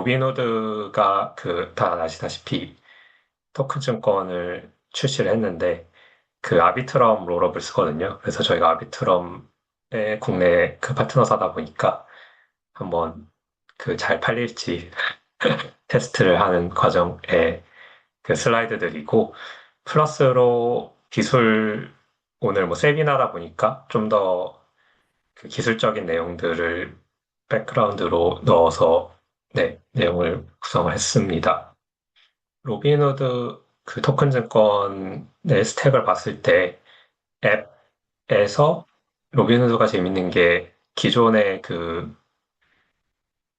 로빈후드가 다 아시다시피 토큰 증권을 출시를 했는데 그 아비트럼 롤업을 쓰거든요. 그래서 저희가 아비트럼의 국내 파트너사다 보니까 한번 잘 팔릴지 테스트를 하는 과정에 슬라이드들이고 플러스로 오늘 세미나다 보니까 좀 더 기술적인 내용들을 백그라운드로 넣어서 네, 내용을 구성을 했습니다. 로빈후드 토큰 증권의 스택을 봤을 때 앱에서 로빈후드가 재밌는 게 기존의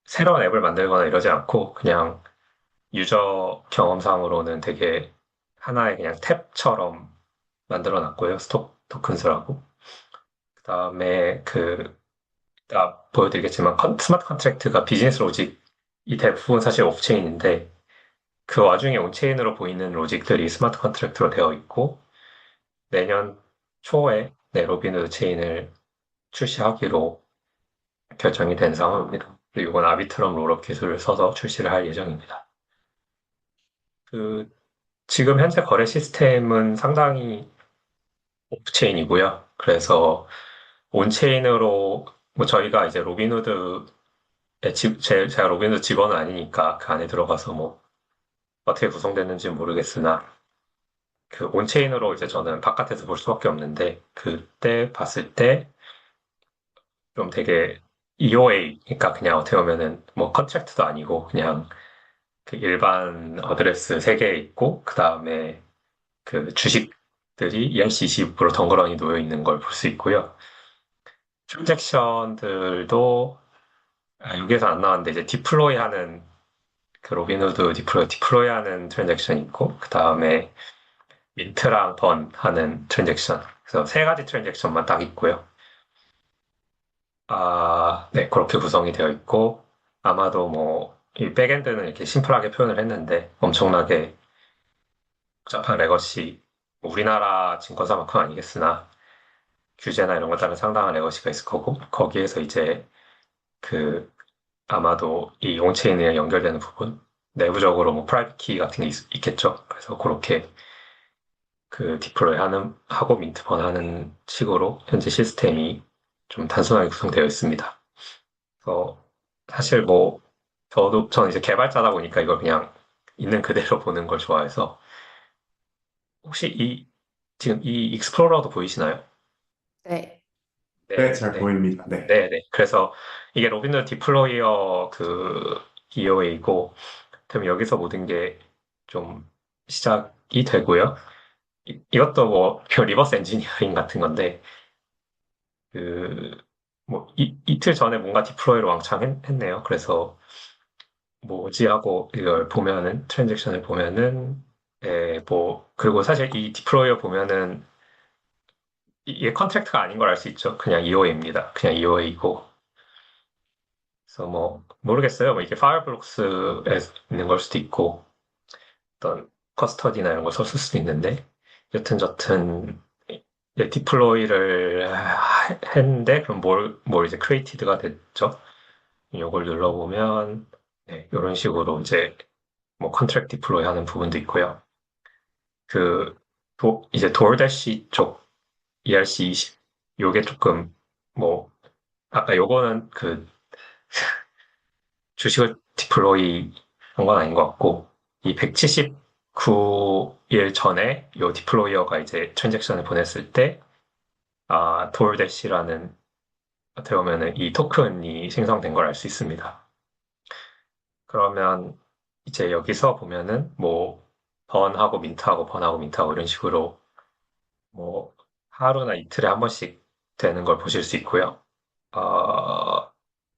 새로운 앱을 만들거나 이러지 않고 그냥 유저 경험상으로는 되게 하나의 그냥 탭처럼 만들어 놨고요. 스톡 토큰스라고. 그 다음에 이따 보여드리겠지만 스마트 컨트랙트가 비즈니스 로직이 대부분 사실 오프체인인데 그 와중에 온체인으로 보이는 로직들이 스마트 컨트랙트로 되어 있고 내년 초에 로빈후드 체인을 출시하기로 결정이 된 상황입니다. 그리고 이건 아비트럼 롤업 기술을 써서 출시를 할 예정입니다. 지금 현재 거래 시스템은 상당히 오프체인이고요. 그래서 온체인으로 뭐 저희가 이제 제가 로빈후드 직원은 아니니까 그 안에 들어가서 뭐 어떻게 구성됐는지 모르겠으나 온체인으로 이제 저는 바깥에서 볼 수밖에 없는데 그때 봤을 때 좀 되게 EOA 그러니까 그냥 어떻게 보면은 뭐 컨트랙트도 아니고 그냥 일반 어드레스 3개 있고 그 다음에 주식들이 ERC26으로 덩그러니 놓여 있는 걸 볼 수 있고요. 트랜잭션들도 여기에서 안 나왔는데 이제 디플로이 하는 로빈후드 디플로이 하는 트랜잭션 있고 그 다음에 민트랑 번 하는 트랜잭션 그래서 3가지 트랜잭션만 딱 있고요. 네, 그렇게 구성이 되어 있고 아마도 뭐 이 백엔드는 이렇게 심플하게 표현을 했는데 엄청나게 복잡한 레거시 우리나라 증권사만큼 아니겠으나 규제나 이런 것 따른 상당한 레거시가 있을 거고 거기에서 이제 그 아마도 이 온체인에 연결되는 부분 내부적으로 뭐 프라이빗 키 같은 게 있겠죠. 그래서 그렇게 디플로이 하고 민트번 하는 식으로 현재 시스템이 좀 단순하게 구성되어 있습니다. 그래서 사실 뭐 저는 이제 개발자다 보니까 이걸 그냥 있는 그대로 보는 걸 좋아해서 혹시 지금 이 익스플로러도 보이시나요? 네. 네, 네, 잘 네. 보입니다. 네. 네, 네. 그래서 이게 로빈후드 디플로이어 EOA이고 그럼 여기서 모든 게 좀 시작이 되고요. 이것도 뭐 리버스 엔지니어링 같은 건데 뭐 이틀 전에 뭔가 디플로이를 왕창 했네요. 그래서 뭐지 하고 이걸 보면은 트랜잭션을 보면은 뭐 그리고 사실 이 디플로이어 보면은 이게 컨트랙트가 아닌 걸 알 수 있죠. 그냥 EOA입니다. 그냥 EOA이고 그래서 뭐 모르겠어요. 뭐 이게 파이어블록스에 있는 걸 수도 있고 어떤 커스터디나 이런 걸 썼을 수도 있는데 여튼 저튼 디플로이를 했는데 그럼 뭘 이제 크리에이티드가 됐죠. 이걸 눌러보면 네, 이런 식으로 이제 뭐 컨트랙트 디플로이 하는 부분도 있고요. 이제 도어대시 쪽 ERC20 요게 조금 뭐 아까 요거는 주식을 디플로이 한 건 아닌 것 같고 이 179일 전에 요 디플로이어가 이제 트랜잭션을 보냈을 때 도어대시라는 어떻게 보면은 이 토큰이 생성된 걸 알 수 있습니다. 그러면 이제 여기서 보면은 뭐 번하고 민트하고 번하고 민트하고 이런 식으로 뭐 하루나 이틀에 한 번씩 되는 걸 보실 수 있고요.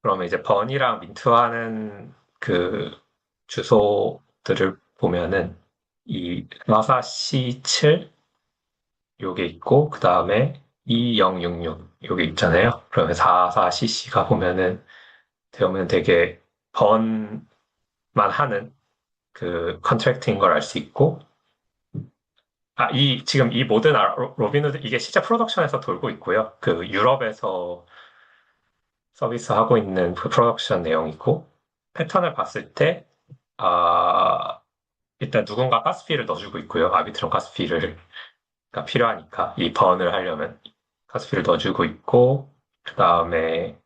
그러면 이제 번이랑 민트하는 주소들을 보면은 이 라사 C7 요게 있고 그 다음에 2066 요게 있잖아요. 그러면 44CC가 보면은 되면 되게 번만 하는 컨트랙트인 걸 알 수 있고 지금 이 모든 로빈후드 이게 실제 프로덕션에서 돌고 있고요. 유럽에서 서비스 하고 있는 프로덕션 내용이고 패턴을 봤을 때, 아, 일단 누군가 가스피를 넣어주고 있고요. 아비트럼 가스피를 가 필요하니까 이 번을 하려면 가스피를 넣어주고 있고, 그 다음에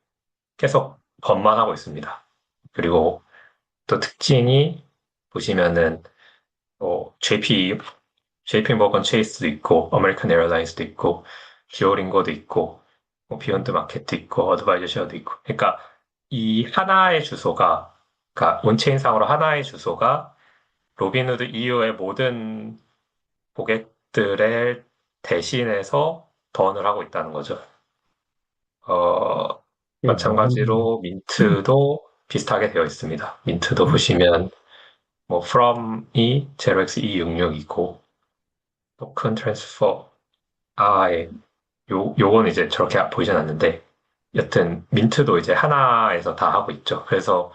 계속 번만 하고 있습니다. 그리고 또 특징이 보시면은 JP 모건 체이스도 있고, 아메리칸 에어라인스도 있고, 듀오링고도 있고, 뭐 비욘드 마켓도 있고, 어드바이저 쉐어도 있고. 그러니까 이 하나의 주소가, 그러니까 온체인상으로 하나의 주소가 로빈후드 이후의 모든 고객들의 대신해서 던을 하고 있다는 거죠. 어, 이게 뭔, 마찬가지로 민트도 비슷하게 되어 있습니다. 민트도 보시면 뭐 from이 0x266이고 토큰 트랜스퍼 예. 요거는 이제 저렇게 보이진 않는데 여튼 민트도 이제 하나에서 다 하고 있죠. 그래서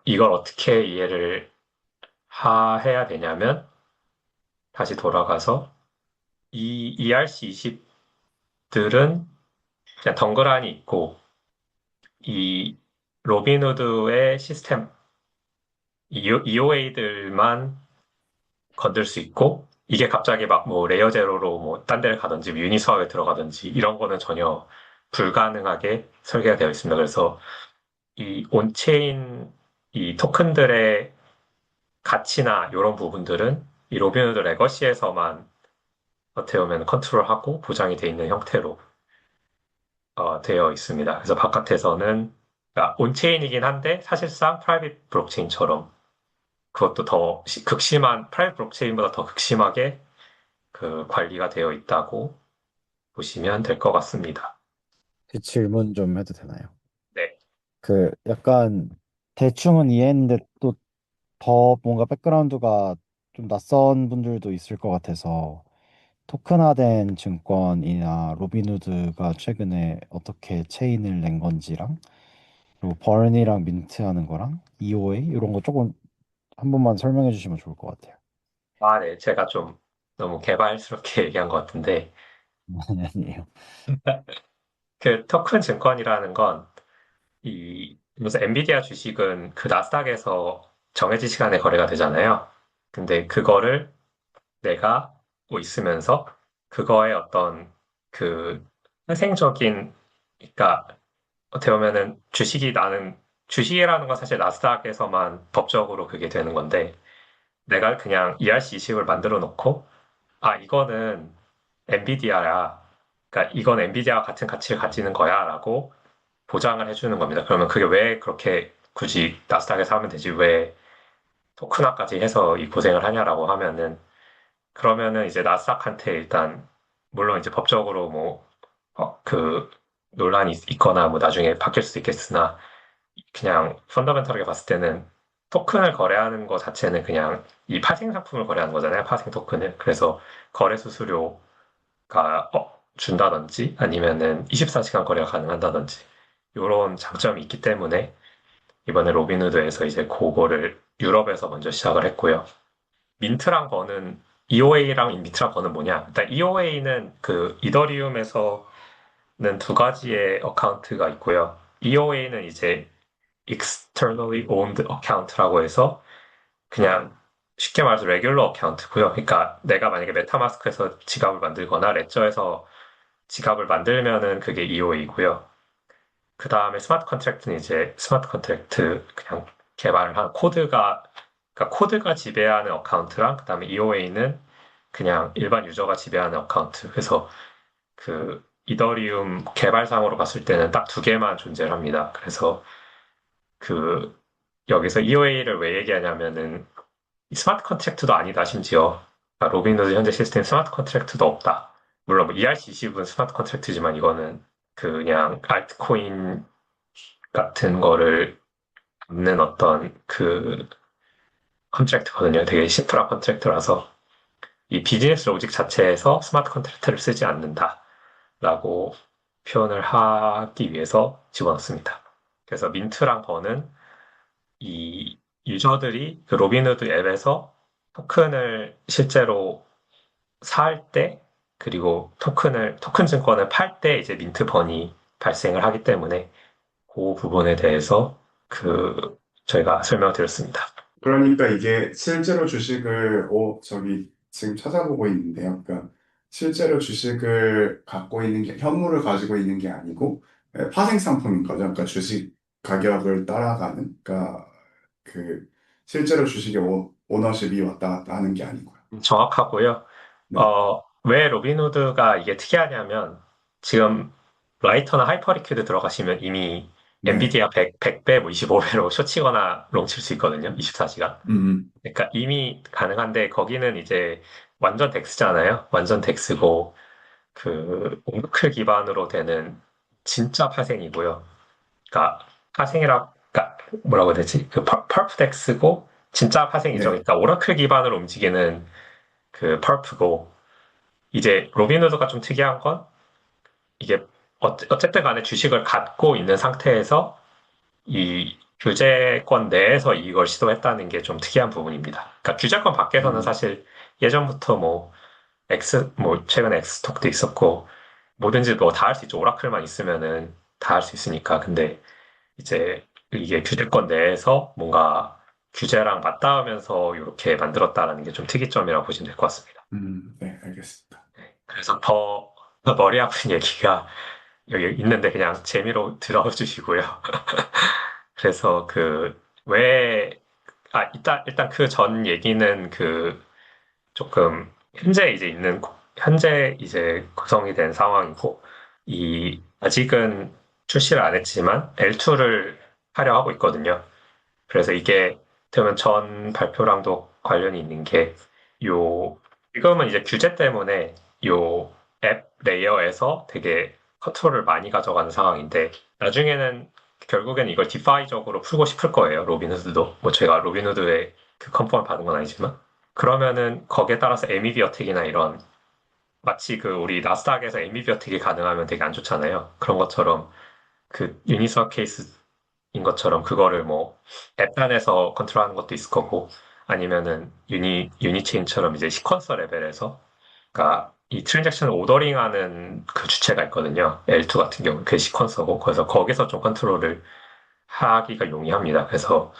이걸 어떻게 이해를 해야 되냐면 다시 돌아가서 이 ERC20들은 그냥 덩그라니 있고 이 로빈후드의 시스템 EOA들만 건들 수 있고 이게 갑자기 막 뭐 레이어 제로로 뭐 딴 데를 가든지 유니스왑에 들어가든지 이런 거는 전혀 불가능하게 설계가 되어 있습니다. 그래서 이 온체인 이 토큰들의 가치나 이런 부분들은 이 로빈후드 레거시에서만 어떻게 보면 컨트롤하고 보장이 되어 있는 형태로 되어 있습니다. 그래서 바깥에서는 그러니까 온체인이긴 한데 사실상 프라이빗 블록체인처럼 그것도 더 극심한 프라이빗 블록체인보다 더 극심하게 그 관리가 되어 있다고 보시면 될 것 같습니다. 그 질문 좀 해도 되나요? 네. 그 약간 대충은 이해했는데 또 더 뭔가 백그라운드가 좀 낯선 분들도 있을 것 같아서 토큰화된 증권이나 로빈후드가 최근에 어떻게 체인을 낸 건지랑 그리고 버른이랑 민트하는 거랑 EOA 이런 거 조금 한 번만 설명해 주시면 좋을 것 같아요. 네. 제가 좀 너무 개발스럽게 얘기한 것 같은데, 아니, 아니에요. 그 토큰 증권이라는 건, 무슨 엔비디아 주식은 그 나스닥에서 정해진 시간에 거래가 되잖아요. 근데 그거를 내가 뭐 있으면서 그거의 어떤 그 회생적인, 그러니까 어떻게 보면은 주식이라는 건 사실 나스닥에서만 법적으로 그게 되는 건데, 내가 그냥 ERC20을 만들어 놓고, 이거는 엔비디아야. 그러니까 이건 엔비디아와 같은 가치를 가지는 거야. 라고 보장을 해주는 겁니다. 그러면 그게 왜 그렇게 굳이 나스닥에서 하면 되지? 왜 토큰화까지 해서 이 고생을 하냐라고 하면은, 그러면은 이제 나스닥한테 일단, 물론 이제 법적으로 뭐, 그, 논란이 있거나 뭐 나중에 바뀔 수도 있겠으나, 그냥 펀더멘털하게 봤을 때는 토큰을 거래하는 것 자체는 그냥 이 파생 상품을 거래하는 거잖아요. 파생 토큰을. 그래서 거래 수수료가 준다든지 아니면은 24시간 거래가 가능한다든지 이런 장점이 있기 때문에 이번에 로빈후드에서 이제 그거를 유럽에서 먼저 시작을 했고요. 민트랑 버는 EOA랑 민트랑 버는 뭐냐? 일단 EOA는 그 이더리움에서는 두 가지의 어카운트가 있고요. EOA는 이제 externally owned account라고 해서 그냥 쉽게 말해서 레귤러 어카운트고요. 그러니까 내가 만약에 메타마스크에서 지갑을 만들거나 레저에서 지갑을 만들면은 그게 EOA이고요. 그 다음에 스마트 컨트랙트는 이제 스마트 컨트랙트 그냥 개발을 한 그러니까 코드가 지배하는 어카운트랑 그 다음에 EOA는 그냥 일반 유저가 지배하는 어카운트. 그래서 그 이더리움 개발상으로 봤을 때는 딱 두 개만 존재를 합니다. 그래서 그 여기서 EOA를 왜 얘기하냐면은 스마트 컨트랙트도 아니다 심지어 그러니까 로빈후드 현재 시스템 스마트 컨트랙트도 없다. 물론 뭐 ERC20은 스마트 컨트랙트지만 이거는 그냥 알트코인 같은 거를 갖는 어떤 그 컨트랙트거든요. 되게 심플한 컨트랙트라서 이 비즈니스 로직 자체에서 스마트 컨트랙트를 쓰지 않는다라고 표현을 하기 위해서 집어넣습니다. 그래서 민트랑 버는 이 유저들이 그 로빈후드 앱에서 토큰을 실제로 살 때, 그리고 토큰 증권을 팔 때 이제 민트 번이 발생을 하기 때문에 그 부분에 대해서 저희가 설명을 드렸습니다. 그러니까 이게 실제로 주식을, 저기 지금 찾아보고 있는데요. 그러니까 실제로 주식을 갖고 있는 게, 현물을 가지고 있는 게 아니고, 파생 상품인 거죠. 그러니까 주식 가격을 따라가는, 그러니까 그, 실제로 주식의 오너십이 왔다 갔다 하는 게 아니고요. 정확하고요. 네, 왜 로빈후드가 이게 특이하냐면 지금 라이터나 하이퍼리퀴드 들어가시면 이미 네, 엔비디아 100배, 뭐 25배로 숏치거나 롱칠 수 있거든요. 24시간. 음, 그러니까 이미 가능한데 거기는 이제 완전 덱스잖아요. 완전 덱스고 오르클 기반으로 되는 진짜 파생이고요. 그러니까 그러니까 뭐라고 해야 되지? 펄프 덱스고 진짜 파생이죠. 네, 그러니까 오라클 기반으로 움직이는 펄프고 이제 로빈후드가 좀 특이한 건 이게 어쨌든 간에 주식을 갖고 있는 상태에서 이 규제권 내에서 이걸 시도했다는 게 좀 특이한 부분입니다. 그러니까 규제권 밖에서는 음, 사실 예전부터 최근에 엑스톡도 있었고, 뭐든지 뭐 다 할 수 있죠. 오라클만 있으면은 다 할 수 있으니까. 근데 이제 이게 규제권 내에서 뭔가 규제랑 맞닿으면서 이렇게 만들었다라는 게 좀 특이점이라고 보시면 될 것 같습니다. 네, 알겠습니다. 그래서 더 머리 아픈 얘기가 여기 있는데 그냥 재미로 들어주시고요. 그래서 일단 그 전 얘기는 조금 현재 이제 구성이 된 상황이고, 아직은 출시를 안 했지만 L2를 하려 하고 있거든요. 그래서 이게 되면 전 발표랑도 관련이 있는 게, 지금은 이제 규제 때문에 요 앱 레이어에서 되게 컨트롤을 많이 가져가는 상황인데, 나중에는 결국엔 이걸 디파이적으로 풀고 싶을 거예요. 로빈후드도. 뭐 제가 로빈후드의 그 컨펌을 받은 건 아니지만. 그러면은 거기에 따라서 MEV 어택이나 이런 마치 우리 나스닥에서 MEV 어택이 가능하면 되게 안 좋잖아요. 그런 것처럼 유니스왑 케이스인 것처럼 그거를 뭐 앱 단에서 컨트롤하는 것도 있을 거고 아니면은 유니체인처럼 이제 시퀀서 레벨에서 그러니까 이 트랜잭션 오더링하는 그 주체가 있거든요. L2 같은 경우 그게 시퀀서고 그래서 거기서 좀 컨트롤을 하기가 용이합니다. 그래서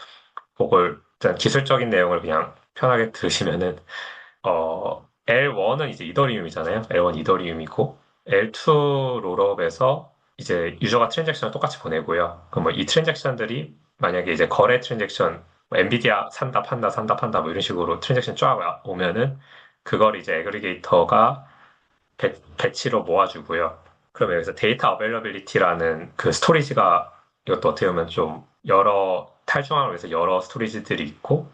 그걸 일단 기술적인 내용을 그냥 편하게 들으시면은 L1은 이제 이더리움이잖아요. L1 이더리움이고, L2 롤업에서 이제 유저가 트랜잭션을 똑같이 보내고요. 그럼 뭐 이 트랜잭션들이 만약에 이제 거래 트랜잭션, 뭐 엔비디아 산다, 판다, 산다, 판다, 뭐 이런 식으로 트랜잭션 쫙 오면은, 그걸 이제 애그리게이터가 배치로 모아주고요. 그럼 여기서 데이터 어베일러빌리티라는 그 스토리지가 이것도 어떻게 보면 좀 탈중앙을 위해서 여러 스토리지들이 있고,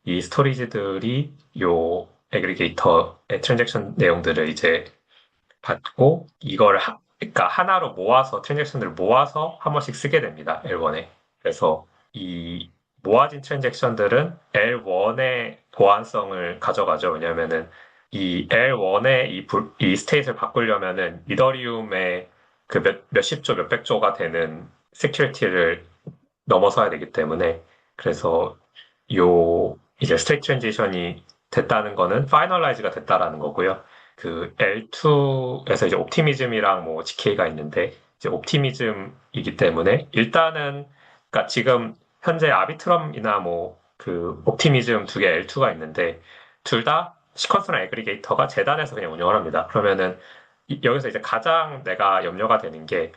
이 스토리지들이 요 애그리게이터의 트랜잭션 내용들을 이제 받고 그러니까 하나로 모아서 트랜잭션들을 모아서 한 번씩 쓰게 됩니다. L1에. 그래서 이 모아진 트랜잭션들은 L1의 보안성을 가져가죠. 왜냐면은 이 L1의 이 스테이트를 바꾸려면은 이더리움의 몇십 조, 몇백 조가 되는 시큐리티를 넘어서야 되기 때문에 그래서 이제 스테이트 트랜지션이 됐다는 거는 파이널라이즈가 됐다라는 거고요. L2에서 이제 옵티미즘이랑 뭐 GK가 있는데 이제 옵티미즘이기 때문에 일단은 그러니까 지금 현재 아비트럼이나 뭐 옵티미즘 두 개 L2가 있는데 둘 다 시퀀스랑 애그리게이터가 재단에서 그냥 운영을 합니다. 그러면은 여기서 이제 가장 내가 염려가 되는 게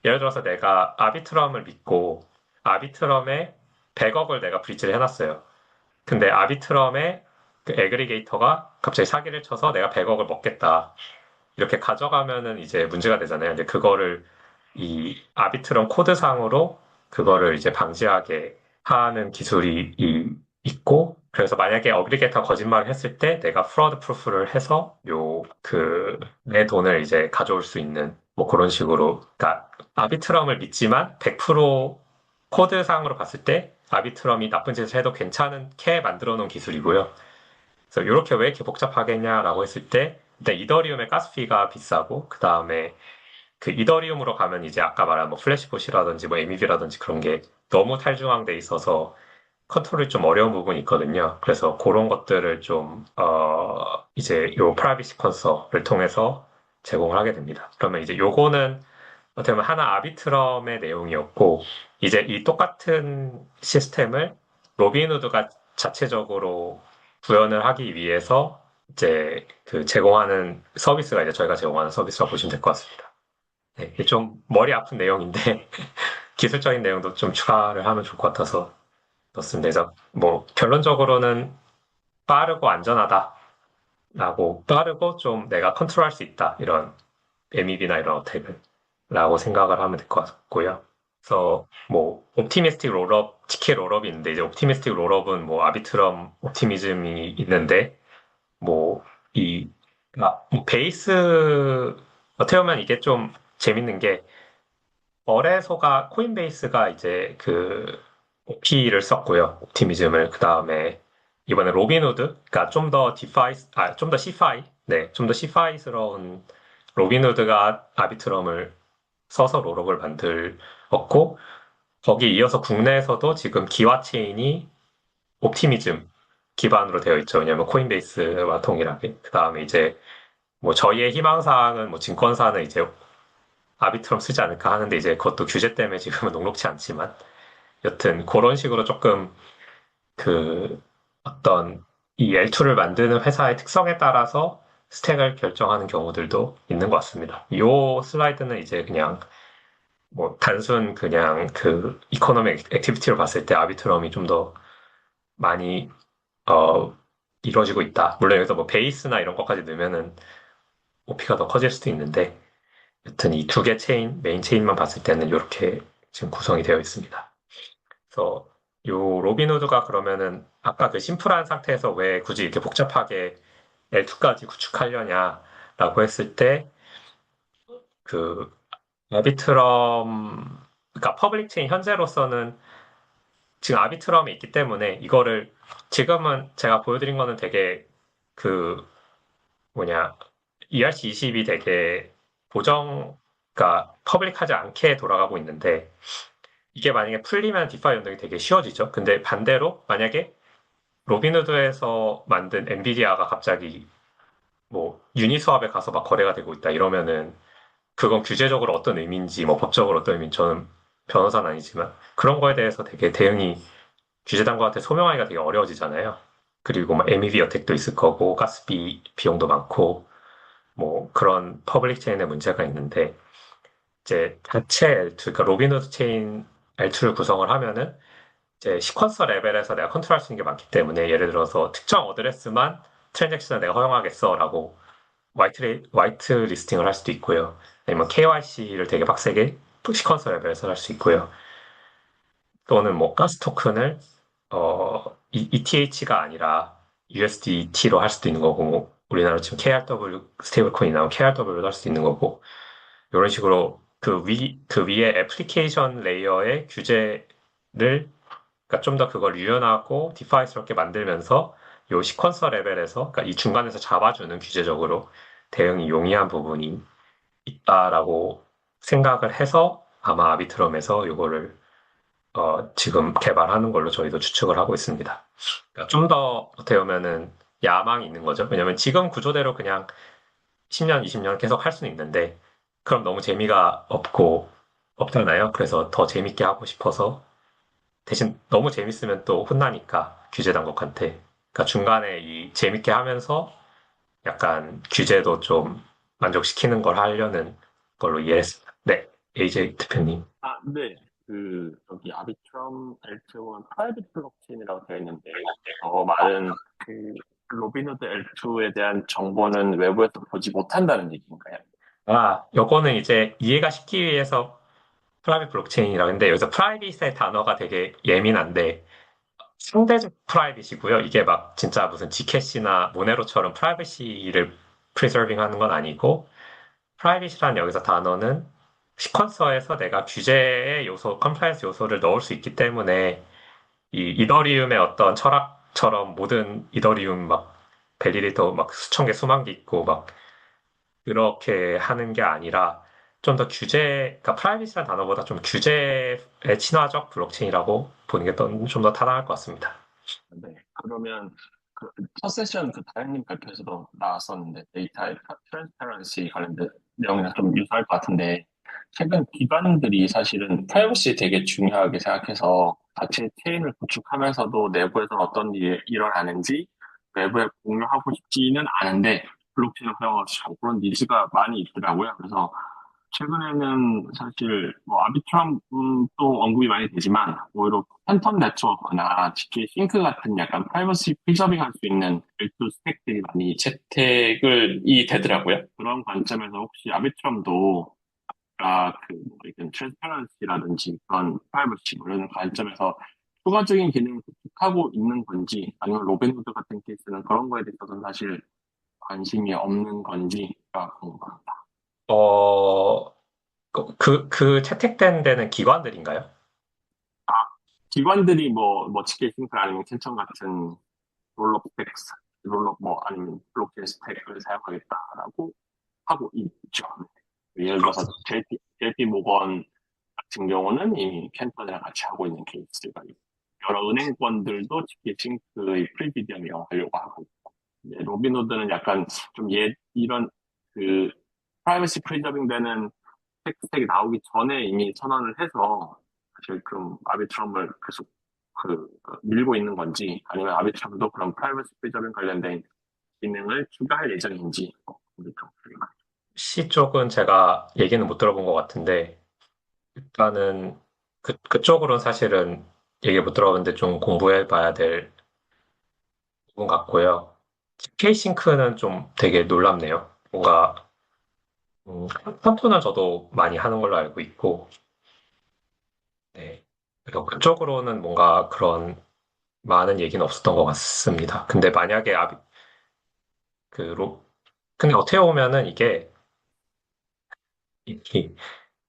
예를 들어서 내가 아비트럼을 믿고 아비트럼에 100억을 내가 브릿지를 해놨어요. 근데 아비트럼의 애그리게이터가 갑자기 사기를 쳐서 내가 100억을 먹겠다. 이렇게 가져가면은 이제 문제가 되잖아요. 근데 그거를 이 아비트럼 코드상으로 그거를 이제 방지하게 하는 기술이 있고, 그래서 만약에 어그리게이터 거짓말을 했을 때 내가 프로드 프루프를 해서 내 돈을 이제 가져올 수 있는 뭐 그런 식으로, 그러니까 아비트럼을 믿지만 100% 코드상으로 봤을 때 아비트럼이 나쁜 짓을 해도 괜찮게 만들어 놓은 기술이고요. 그래서 이렇게 왜 이렇게 복잡하겠냐라고 했을 때 일단 이더리움의 가스피가 비싸고 그 다음에 이더리움으로 가면 이제 아까 말한 뭐 플래시봇이라든지 뭐 MEV라든지 그런 게 너무 탈중앙돼 있어서 컨트롤이 좀 어려운 부분이 있거든요. 그래서 그런 것들을 이제 요 프라이빗 시퀀서를 통해서 제공을 하게 됩니다. 그러면 이제 요거는 어떻게 보면 하나 아비트럼의 내용이었고 이제 이 똑같은 시스템을 로빈후드가 자체적으로 구현을 하기 위해서 이제 그 제공하는 서비스가 이제 저희가 제공하는 서비스라고 보시면 될 것 같습니다. 네, 이게 좀 머리 아픈 내용인데 기술적인 내용도 좀 추가를 하면 좋을 것 같아서 넣습니다. 그래서 뭐 결론적으로는 빠르고 안전하다라고 빠르고 좀 내가 컨트롤할 수 있다 이런 MEB나 이런 어택을 라고 생각을 하면 될 것 같고요. 그래서 뭐 옵티미스틱 롤업, TK 롤업이 있는데 이제 옵티미스틱 롤업은 뭐 아비트럼 옵티미즘이 있는데 뭐이 뭐 베이스 어떻게 보면 이게 좀 재밌는 게 거래소가 코인베이스가 이제 그 OP를 썼고요. 옵티미즘을 그 다음에 이번에 로빈후드, 그러니까 좀 더 디파이, 좀 더 시파이, 네, 좀 더 시파이스러운 로빈후드가 아비트럼을 써서 롤업을 만들었고 거기 이어서 국내에서도 지금 기와 체인이 옵티미즘 기반으로 되어 있죠. 왜냐하면 코인베이스와 동일하게. 그 다음에 이제 뭐 저희의 희망사항은 뭐 증권사는 이제 아비트럼 쓰지 않을까 하는데 이제 그것도 규제 때문에 지금은 녹록치 않지만 여튼 그런 식으로 조금 그 어떤 이 L2를 만드는 회사의 특성에 따라서 스택을 결정하는 경우들도 있는 것 같습니다. 이 슬라이드는 이제 그냥 뭐 단순 그냥 그 이코노믹 액티비티로 봤을 때 아비트럼이 좀 더 많이 어 이루어지고 있다. 물론 여기서 뭐 베이스나 이런 것까지 넣으면은 OP가 더 커질 수도 있는데 여튼 이 두 개 체인, 메인 체인만 봤을 때는 이렇게 지금 구성이 되어 있습니다. 그래서 요 로빈후드가 그러면은 아까 그 심플한 상태에서 왜 굳이 이렇게 복잡하게 L2까지 구축하려냐라고 했을 때 그 아비트럼 그러니까 퍼블릭 체인 현재로서는 지금 아비트럼이 있기 때문에 이거를 지금은 제가 보여드린 거는 되게 그 뭐냐 ERC20이 되게 그러니까 퍼블릭하지 않게 돌아가고 있는데 이게 만약에 풀리면 디파이 연동이 되게 쉬워지죠. 근데 반대로 만약에 로빈후드에서 만든 엔비디아가 갑자기 뭐 유니스왑에 가서 막 거래가 되고 있다 이러면은 그건 규제적으로 어떤 의미인지 뭐 법적으로 어떤 의미인지 저는 변호사는 아니지만 그런 거에 대해서 되게 대응이 규제당국한테 소명하기가 되게 어려워지잖아요. 그리고 뭐 MEV 어택도 있을 거고 가스비 비용도 많고 뭐 그런 퍼블릭 체인의 문제가 있는데 이제 자체 L2, 그러니까 로빈후드 체인 L2를 구성을 하면은 이제 시퀀서 레벨에서 내가 컨트롤할 수 있는 게 많기 때문에 예를 들어서 특정 어드레스만 트랜잭션을 내가 허용하겠어라고 화이트 리스팅을 할 수도 있고요. 아니면 KYC를 되게 빡세게 시퀀서 레벨에서 할 수 있고요. 또는 뭐 가스 토큰을 ETH가 아니라 USDT로 할 수도 있는 거고, 뭐 우리나라 지금 KRW 스테이블 코인이 나오면 KRW로 할 수도 있는 거고, 이런 식으로 그 위에 애플리케이션 레이어의 규제를, 그러니까 좀 더 그걸 유연하고 디파이스럽게 만들면서 요 시퀀서 레벨에서, 그러니까 이 중간에서 잡아주는 규제적으로 대응이 용이한 부분이 있다라고 생각을 해서 아마 아비트럼에서 요거를 지금 개발하는 걸로 저희도 추측을 하고 있습니다. 그러니까 좀 더 어떻게 보면은 야망이 있는 거죠. 왜냐면 지금 구조대로 그냥 10년, 20년 계속 할 수는 있는데 그럼 너무 재미가 없잖아요. 그래서 더 재밌게 하고 싶어서 대신 너무 재밌으면 또 혼나니까 규제 당국한테. 그러니까 중간에 이 재밌게 하면서 약간 규제도 좀 만족시키는 걸 하려는 걸로 이해했습니다. 네, AJ 대표님. 네. 여기 아비트럼 L2는 프라이빗 블록체인이라고 되어 있는데, 더 많은 로빈후드 L2에 대한 정보는 외부에서 보지 못한다는 얘기인가요? 요거는 이제 이해가 쉽기 위해서 프라이빗 블록체인이라고 했는데 여기서 프라이빗의 단어가 되게 예민한데 상대적 프라이빗이고요. 이게 막 진짜 무슨 지캐시나 모네로처럼 프라이빗시를 프리저빙 하는 건 아니고 프라이빗이라는 여기서 단어는 시퀀서에서 내가 규제의 요소, 컴플라이언스 요소를 넣을 수 있기 때문에 이 이더리움의 어떤 철학처럼 모든 이더리움 막 밸리데이터 막 수천 개, 수만 개 있고 막 그렇게 하는 게 아니라 좀 더 그러니까 프라이빗이라는 단어보다 좀 규제에 친화적 블록체인이라고 보는 게 좀 더 타당할 것 같습니다. 네. 그러면 첫 세션 다현님 발표에서도 나왔었는데 데이터의 트랜스퍼런시 관련된 내용이랑 좀 유사할 것 같은데 최근 기관들이 사실은 프라이버시 되게 중요하게 생각해서 자체 체인을 구축하면서도 내부에서 어떤 일이 일어나는지 외부에 공유하고 싶지는 않은데 블록체인을 활용하고 그런 니즈가 많이 있더라고요. 그래서 최근에는 사실 뭐 아비트럼도 언급이 많이 되지만 오히려 팬텀 네트워크나 GK 싱크 같은 약간 프라이버시 프리저빙 할 수 있는 별도 스택들이 많이 채택이 되더라고요. 그런 관점에서 혹시 아비트럼도 이런 트랜스퍼런시라든지 그런 프라이버시 뭐 이런 관점에서 추가적인 기능을 구축하고 있는 건지 아니면 로빈후드 같은 케이스는 그런 거에 대해서는 사실 관심이 없는 건지가 궁금합니다. 어, 그 채택된 데는 기관들인가요? 기관들이 뭐 GK 싱크 아니면 캔청 같은 롤업 스택, 롤업 뭐 아니면 블록체인 스택을 사용하겠다라고 하고 있죠. 예를 들어서 JP 모건 같은 경우는 이미 캔턴이랑 같이 하고 있는 케이스가 있고 여러 은행권들도 GK 싱크의 프리미엄 이용하려고 하고 있고 로빈후드는 약간 좀 이런 그 프라이버시 프리저빙 되는 스택이 나오기 전에 이미 선언을 해서 사실 좀 아비트럼을 계속 밀고 있는 건지 아니면 아비트럼도 그런 프라이버시 프리저빙 관련된 기능을 추가할 예정인지 우리 좀 궁금합니다. C 쪽은 제가 얘기는 못 들어본 것 같은데, 일단은 그쪽으로는 사실은 얘기 못 들어봤는데 좀 공부해 봐야 될 부분 같고요. K싱크는 좀 되게 놀랍네요. 뭔가, 폰토는 저도 많이 하는 걸로 알고 있고, 네. 그래서 그쪽으로는 뭔가 그런 많은 얘기는 없었던 것 같습니다. 근데 만약에 그, 로, 근데 어떻게 보면은 이-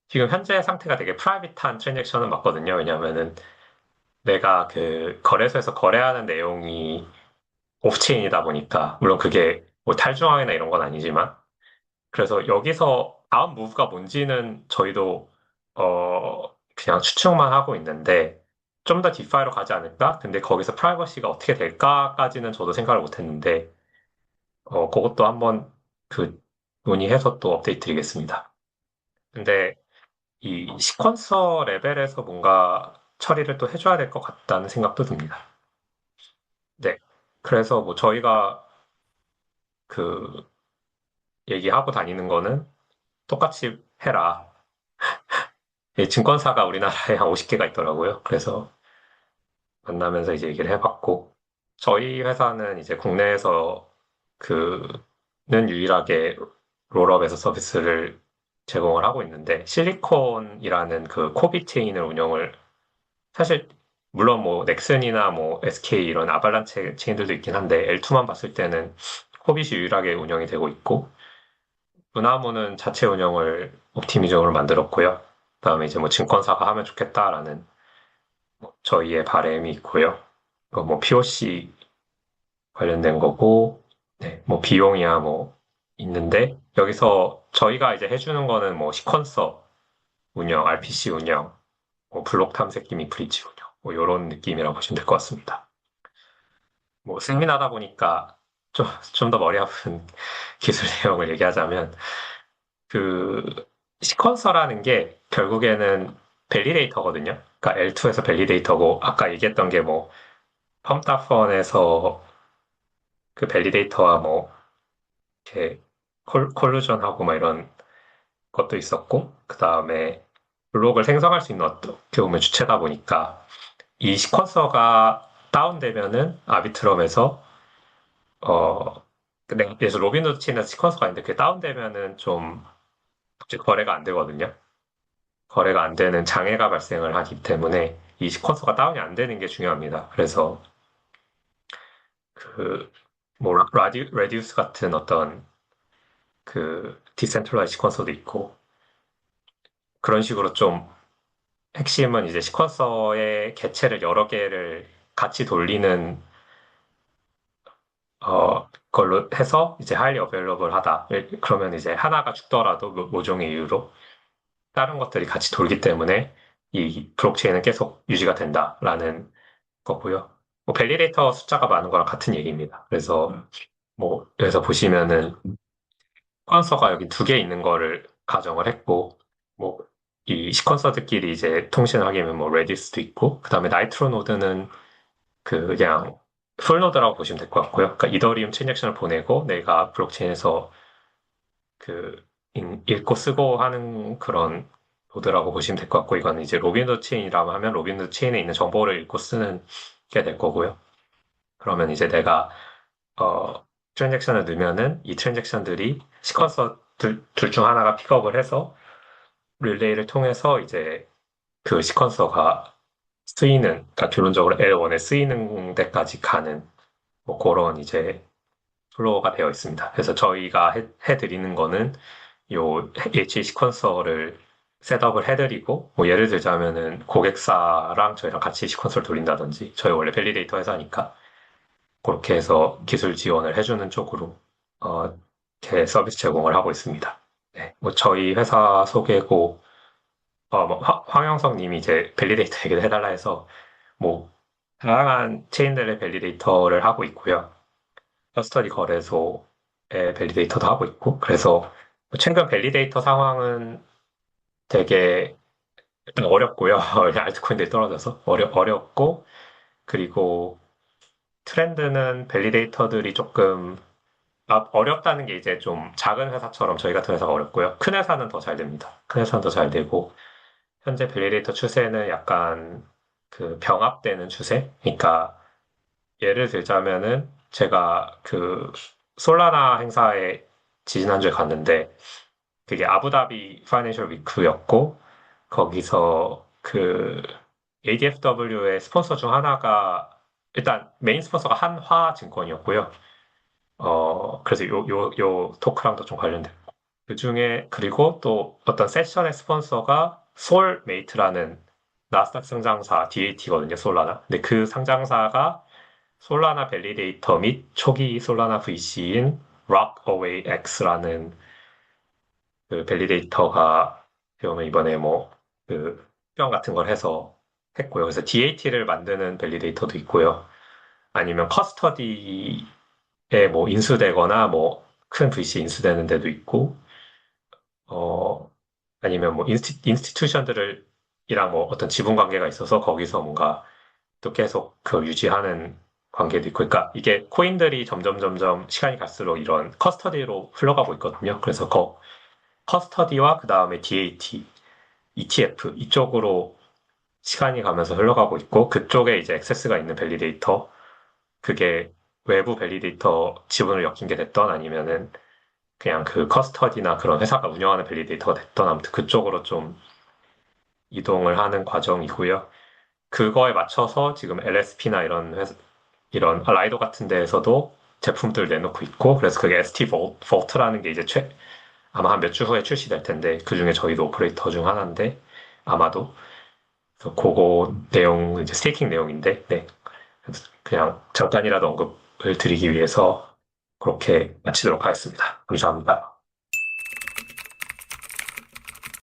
지금 현재 상태가 되게 프라이빗한 트랜잭션은 맞거든요. 왜냐면은 내가 그 거래소에서 거래하는 내용이 오프체인이다 보니까, 물론 그게 뭐 탈중앙이나 이런 건 아니지만, 그래서 여기서 다음 무브가 뭔지는 저희도, 그냥 추측만 하고 있는데, 좀 더 디파이로 가지 않을까? 근데 거기서 프라이버시가 어떻게 될까까지는 저도 생각을 못 했는데, 그것도 한번 그 논의해서 또 업데이트 드리겠습니다. 근데 이 시퀀서 레벨에서 뭔가 처리를 또 해줘야 될 것 같다는 생각도 듭니다. 네. 그래서 뭐 저희가 그 얘기하고 다니는 거는 똑같이 해라. 이 증권사가 우리나라에 한 50개가 있더라고요. 그래서 만나면서 이제 얘기를 해봤고, 저희 회사는 이제 국내에서 는 유일하게 롤업에서 서비스를 제공을 하고 있는데, 실리콘이라는 그 코비 체인을 사실, 물론 뭐 넥슨이나 뭐 SK 이런 아발란체 체인들도 있긴 한데, L2만 봤을 때는 코빗이 유일하게 운영이 되고 있고, 은하무는 자체 운영을 옵티미즘으로 만들었고요. 그다음에 이제 뭐 증권사가 하면 좋겠다라는 뭐 저희의 바람이 있고요. 뭐 POC 관련된 거고, 네, 뭐 비용이야 뭐 있는데 여기서 저희가 이제 해주는 거는 뭐 시퀀서 운영, RPC 운영, 뭐 블록 탐색 기미 브릿지 운영, 뭐 이런 느낌이라고 보시면 될 것 같습니다. 뭐 세미나다 보니까 좀 더 머리 아픈 기술 내용을 얘기하자면 그 시퀀서라는 게 결국에는 밸리데이터거든요. 그러니까 L2에서 밸리데이터고 아까 얘기했던 게 뭐 펌다펀에서 그 밸리데이터와 뭐 이렇게 콜루전하고 막 이런 것도 있었고 그 다음에 블록을 생성할 수 있는 어떻게 보면 주체다 보니까 이 시퀀서가 다운되면은 아비트럼에서 근데 그래서 로빈후드 치는 시퀀서가 있는데 그게 다운되면은 좀 거래가 안 되거든요. 거래가 안 되는 장애가 발생을 하기 때문에 이 시퀀서가 다운이 안 되는 게 중요합니다. 그래서 그, 뭐, 레디우스 같은 어떤 디센트럴라이즈 시퀀서도 있고 그런 식으로 좀 핵심은 이제 시퀀서의 개체를 여러 개를 같이 돌리는 걸로 해서 이제 highly available 하다. 그러면 이제 하나가 죽더라도 모종의 이유로 다른 것들이 같이 돌기 때문에 이 블록체인은 계속 유지가 된다라는 거고요. 뭐 밸리데이터 숫자가 많은 거랑 같은 얘기입니다. 그래서 뭐 여기서 보시면은 시퀀서가 여기 두 개 있는 거를 가정을 했고 뭐 이 시퀀서들끼리 이제 통신을 하게 되면 뭐 레디스도 있고, 그 다음에 나이트로 노드는 그냥 풀노드라고 보시면 될 것 같고요. 그러니까 이더리움 트랜잭션을 보내고 내가 블록체인에서 그 읽고 쓰고 하는 그런 노드라고 보시면 될 것 같고, 이거는 이제 로빈후드 체인이라고 하면 로빈후드 체인에 있는 정보를 읽고 쓰는 게 될 거고요. 그러면 이제 내가 트랜잭션을 넣으면은 이 트랜잭션들이 시퀀서 둘 중 하나가 픽업을 해서 릴레이를 통해서 이제 그 시퀀서가 쓰이는, 그러니까 결론적으로 L1에 쓰이는 데까지 가는 뭐 그런 이제 플로우가 되어 있습니다. 그래서 저희가 해드리는 거는 요 HA 시퀀서를 셋업을 해드리고, 뭐 예를 들자면은 고객사랑 저희랑 같이 시퀀서를 돌린다든지, 저희 원래 밸리데이터 회사니까 그렇게 해서 기술 지원을 해주는 쪽으로 이렇게 서비스 제공을 하고 있습니다. 네, 뭐 저희 회사 소개고, 뭐 황영석 님이 이제 밸리데이터 얘기를 해달라 해서 뭐 다양한 체인들의 밸리데이터를 하고 있고요. 커스터디 거래소의 밸리데이터도 하고 있고, 그래서 최근 밸리데이터 상황은 되게 일단 어렵고요. 알트코인들이 떨어져서 어렵고, 그리고 트렌드는 밸리데이터들이 조금 어렵다는 게 이제 좀 작은 회사처럼 저희 같은 회사가 어렵고요. 큰 회사는 더 잘 됩니다. 큰 회사는 더 잘 되고, 현재 밸리데이터 추세는 약간 그 병합되는 추세? 그러니까 예를 들자면은 제가 그 솔라나 행사에 지지난주에 갔는데 그게 아부다비 파이낸셜 위크였고 거기서 그 ADFW의 스폰서 중 하나가 일단 메인 스폰서가 한화증권이었고요. 그래서 요 토크랑도 좀 관련돼요. 그 중에 그리고 또 어떤 세션의 스폰서가 솔메이트라는 나스닥 상장사 DAT거든요, 솔라나. 근데 그 상장사가 솔라나 밸리데이터 및 초기 솔라나 VC인 Rockaway X라는 그 밸리데이터가 그러면 이번에 뭐그 수정 같은 걸 해서 했고요. 그래서 DAT를 만드는 밸리데이터도 있고요. 아니면 커스터디에 뭐 인수되거나 뭐 큰 VC 인수되는 데도 있고, 어, 아니면 뭐 인스티튜션들을 이랑 뭐 어떤 지분 관계가 있어서 거기서 뭔가 또 계속 그 유지하는 관계도 있고, 그러니까 이게 코인들이 점점 시간이 갈수록 이런 커스터디로 흘러가고 있거든요. 그래서 커스터디와 그 다음에 DAT, ETF 이쪽으로 시간이 가면서 흘러가고 있고, 그쪽에 이제 액세스가 있는 밸리데이터, 그게 외부 밸리데이터 지분을 엮인 게 됐던 아니면은 그냥 그 커스터디나 그런 회사가 운영하는 밸리데이터가 됐던 아무튼 그쪽으로 좀 이동을 하는 과정이고요. 그거에 맞춰서 지금 LSP나 이런 라이도 같은 데에서도 제품들 내놓고 있고, 그래서 그게 ST 볼트라는 게 이제 아마 한 몇 주 후에 출시될 텐데, 그 중에 저희도 오퍼레이터 중 하나인데, 아마도. 그래서 그거 내용, 이제 스테이킹 내용인데, 네. 그래서 그냥 잠깐이라도 언급을 드리기 위해서 그렇게 마치도록 하겠습니다. 감사합니다.